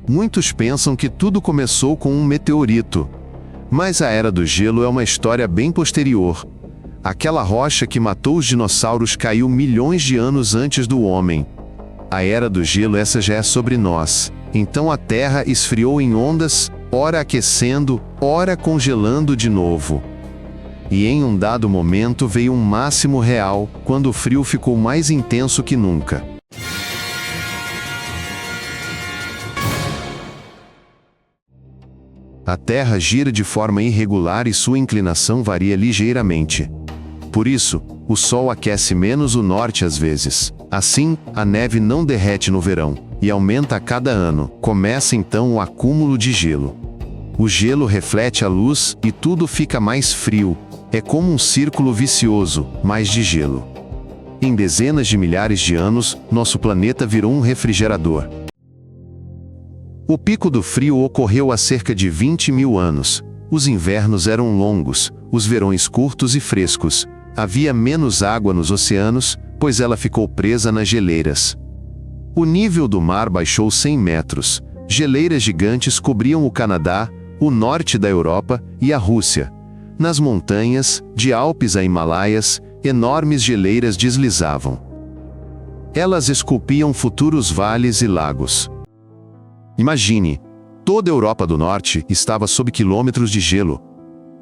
Muitos pensam que tudo começou com um meteorito. Mas a Era do Gelo é uma história bem posterior. Aquela rocha que matou os dinossauros caiu milhões de anos antes do homem. A Era do Gelo, essa já é sobre nós. Então a Terra esfriou em ondas, ora aquecendo, ora congelando de novo. E em um dado momento veio um máximo real, quando o frio ficou mais intenso que nunca. A Terra gira de forma irregular e sua inclinação varia ligeiramente. Por isso, o Sol aquece menos o norte às vezes. Assim, a neve não derrete no verão, e aumenta a cada ano. Começa então o acúmulo de gelo. O gelo reflete a luz e tudo fica mais frio. É como um círculo vicioso, mas de gelo. Em dezenas de milhares de anos, nosso planeta virou um refrigerador. O pico do frio ocorreu há cerca de 20 mil anos. Os invernos eram longos, os verões curtos e frescos. Havia menos água nos oceanos, pois ela ficou presa nas geleiras. O nível do mar baixou 100 metros. Geleiras gigantes cobriam o Canadá, o norte da Europa e a Rússia. Nas montanhas, de Alpes a Himalaias, enormes geleiras deslizavam. Elas esculpiam futuros vales e lagos. Imagine, toda a Europa do Norte estava sob quilômetros de gelo.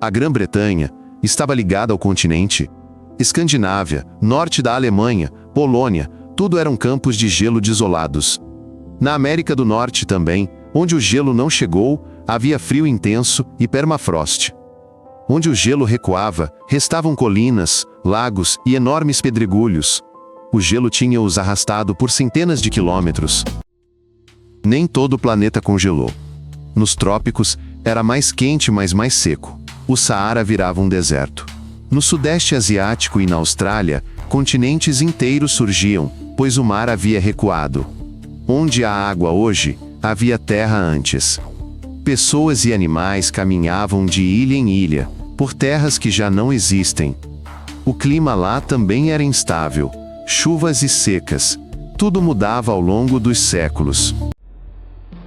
A Grã-Bretanha estava ligada ao continente. Escandinávia, norte da Alemanha, Polônia, tudo eram campos de gelo desolados. Na América do Norte também, onde o gelo não chegou, havia frio intenso e permafrost. Onde o gelo recuava, restavam colinas, lagos e enormes pedregulhos. O gelo tinha-os arrastado por centenas de quilômetros. Nem todo o planeta congelou. Nos trópicos, era mais quente, mas mais seco. O Saara virava um deserto. No Sudeste Asiático e na Austrália, continentes inteiros surgiam, pois o mar havia recuado. Onde há água hoje, havia terra antes. Pessoas e animais caminhavam de ilha em ilha, por terras que já não existem. O clima lá também era instável, chuvas e secas. Tudo mudava ao longo dos séculos.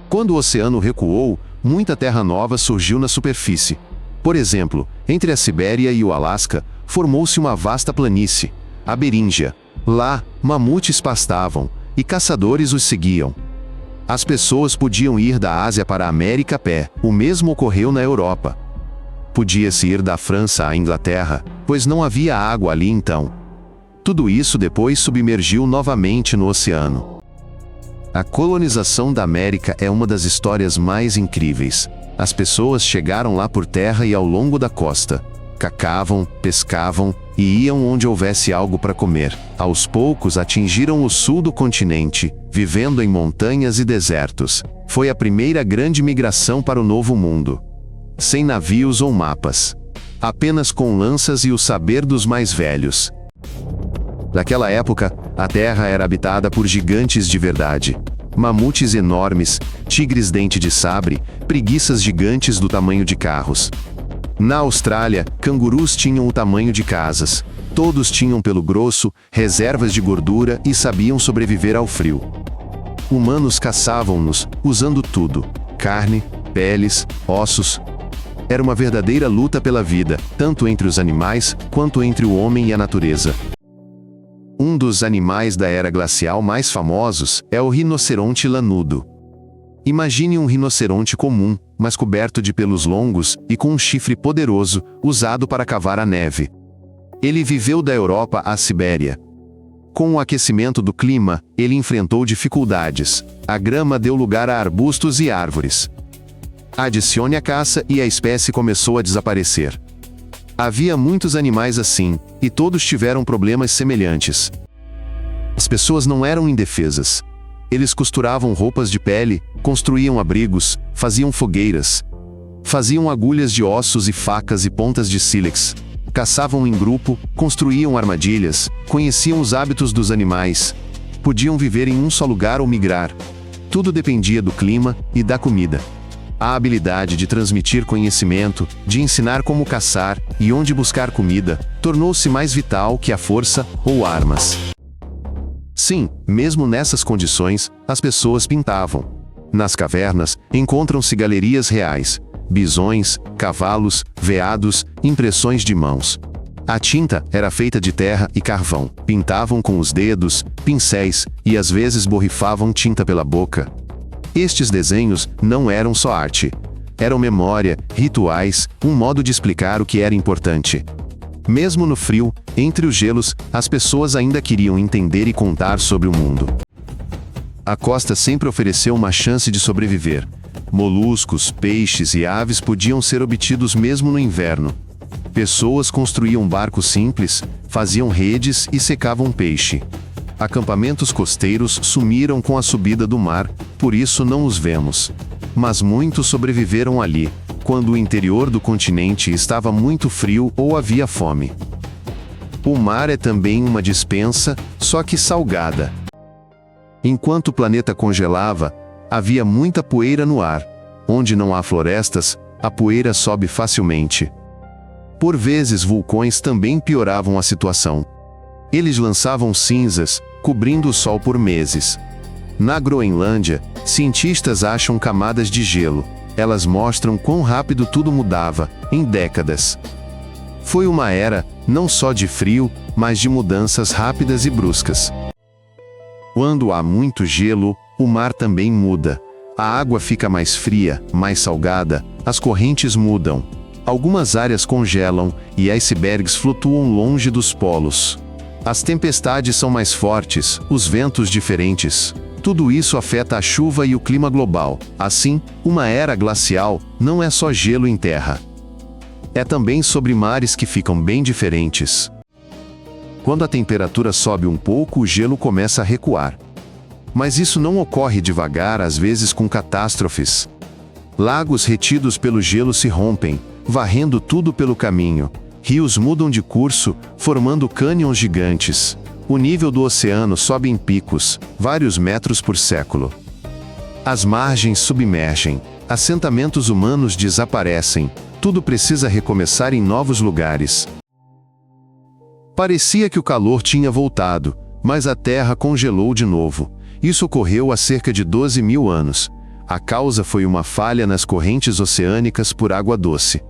Quando o oceano recuou, muita terra nova surgiu na superfície. Por exemplo, entre a Sibéria e o Alasca, formou-se uma vasta planície, a Beríngia. Lá, mamutes pastavam, e caçadores os seguiam. As pessoas podiam ir da Ásia para a América a pé, o mesmo ocorreu na Europa. Podia-se ir da França à Inglaterra, pois não havia água ali então. Tudo isso depois submergiu novamente no oceano. A colonização da América é uma das histórias mais incríveis. As pessoas chegaram lá por terra e ao longo da costa. Caçavam, pescavam e iam onde houvesse algo para comer. Aos poucos atingiram o sul do continente, vivendo em montanhas e desertos. Foi a primeira grande migração para o Novo Mundo. Sem navios ou mapas. Apenas com lanças e o saber dos mais velhos. Naquela época, a Terra era habitada por gigantes de verdade. Mamutes enormes, tigres dente de sabre, preguiças gigantes do tamanho de carros. Na Austrália, cangurus tinham o tamanho de casas. Todos tinham pelo grosso, reservas de gordura e sabiam sobreviver ao frio. Humanos caçavam-nos, usando tudo: carne, peles, ossos. Era uma verdadeira luta pela vida, tanto entre os animais, quanto entre o homem e a natureza. Um dos animais da era glacial mais famosos é o rinoceronte lanudo. Imagine um rinoceronte comum, mas coberto de pelos longos e com um chifre poderoso, usado para cavar a neve. Ele viveu da Europa à Sibéria. Com o aquecimento do clima, ele enfrentou dificuldades. A grama deu lugar a arbustos e árvores. Adicione a caça e a espécie começou a desaparecer. Havia muitos animais assim, e todos tiveram problemas semelhantes. As pessoas não eram indefesas. Eles costuravam roupas de pele, construíam abrigos, faziam fogueiras. Faziam agulhas de ossos e facas e pontas de sílex. Caçavam em grupo, construíam armadilhas, conheciam os hábitos dos animais. Podiam viver em um só lugar ou migrar. Tudo dependia do clima e da comida. A habilidade de transmitir conhecimento, de ensinar como caçar e onde buscar comida, tornou-se mais vital que a força ou armas. Sim, mesmo nessas condições, as pessoas pintavam. Nas cavernas, encontram-se galerias reais, bisões, cavalos, veados, impressões de mãos. A tinta era feita de terra e carvão. Pintavam com os dedos, pincéis, e às vezes borrifavam tinta pela boca. Estes desenhos não eram só arte. Eram memória, rituais, um modo de explicar o que era importante. Mesmo no frio, entre os gelos, as pessoas ainda queriam entender e contar sobre o mundo. A costa sempre ofereceu uma chance de sobreviver. Moluscos, peixes e aves podiam ser obtidos mesmo no inverno. Pessoas construíam barcos simples, faziam redes e secavam peixe. Acampamentos costeiros sumiram com a subida do mar, por isso não os vemos. Mas muitos sobreviveram ali, quando o interior do continente estava muito frio ou havia fome. O mar é também uma despensa, só que salgada. Enquanto o planeta congelava, havia muita poeira no ar. Onde não há florestas, a poeira sobe facilmente. Por vezes, vulcões também pioravam a situação. Eles lançavam cinzas, cobrindo o sol por meses. Na Groenlândia, cientistas acham camadas de gelo. Elas mostram quão rápido tudo mudava, em décadas. Foi uma era, não só de frio, mas de mudanças rápidas e bruscas. Quando há muito gelo, o mar também muda. A água fica mais fria, mais salgada, as correntes mudam. Algumas áreas congelam e icebergs flutuam longe dos polos. As tempestades são mais fortes, os ventos diferentes. Tudo isso afeta a chuva e o clima global. Assim, uma era glacial não é só gelo em terra. É também sobre mares que ficam bem diferentes. Quando a temperatura sobe um pouco, o gelo começa a recuar. Mas isso não ocorre devagar, às vezes com catástrofes. Lagos retidos pelo gelo se rompem, varrendo tudo pelo caminho. Rios mudam de curso, formando cânions gigantes. O nível do oceano sobe em picos, vários metros por século. As margens submergem, assentamentos humanos desaparecem, tudo precisa recomeçar em novos lugares. Parecia que o calor tinha voltado, mas a Terra congelou de novo. Isso ocorreu há cerca de 12 mil anos. A causa foi uma falha nas correntes oceânicas por água doce.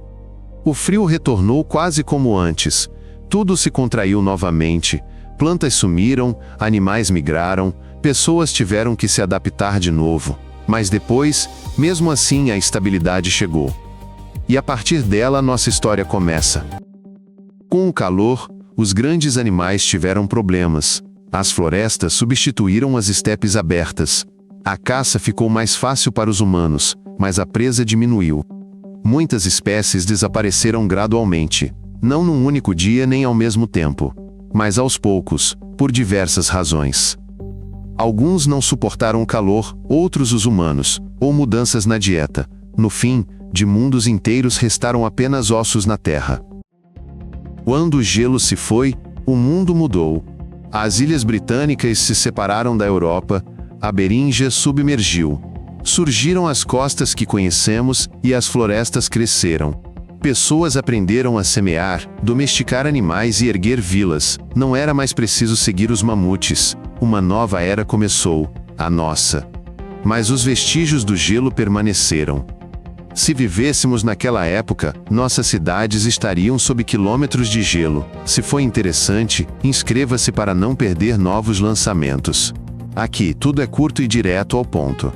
O frio retornou quase como antes. Tudo se contraiu novamente. Plantas sumiram, animais migraram, pessoas tiveram que se adaptar de novo. Mas depois, mesmo assim, a estabilidade chegou. E a partir dela, nossa história começa. Com o calor, os grandes animais tiveram problemas. As florestas substituíram as estepes abertas. A caça ficou mais fácil para os humanos, mas a presa diminuiu. Muitas espécies desapareceram gradualmente, não num único dia nem ao mesmo tempo, mas aos poucos, por diversas razões. Alguns não suportaram o calor, outros os humanos, ou mudanças na dieta. No fim, de mundos inteiros restaram apenas ossos na Terra. Quando o gelo se foi, o mundo mudou. As ilhas britânicas se separaram da Europa, a Beríngia submergiu. Surgiram as costas que conhecemos e as florestas cresceram. Pessoas aprenderam a semear, domesticar animais e erguer vilas. Não era mais preciso seguir os mamutes. Uma nova era começou, a nossa. Mas os vestígios do gelo permaneceram. Se vivêssemos naquela época, nossas cidades estariam sob quilômetros de gelo. Se foi interessante, inscreva-se para não perder novos lançamentos. Aqui, tudo é curto e direto ao ponto.